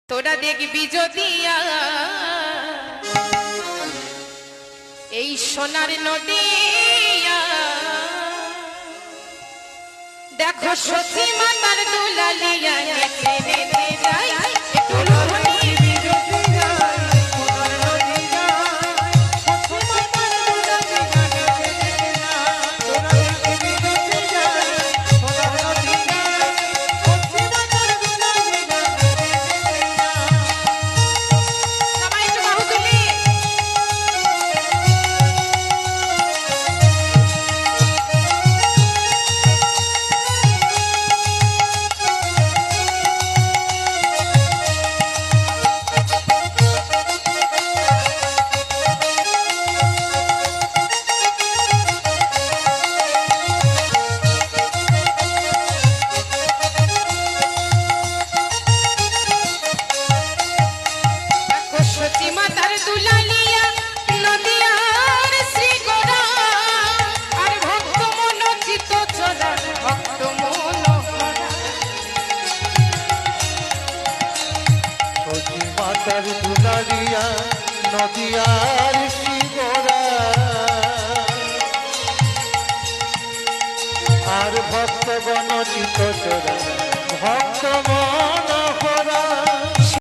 তোরা দেখবি যদিয়া এই সোনার নদিয়া দেখো সতী মাতার দুলালিয়া নেচে নেচে যায় একটু লোহনী দুলালিয়া নদিয়ার শিবরা আর ভক্তগণ চিত চোরা ভক্ত মন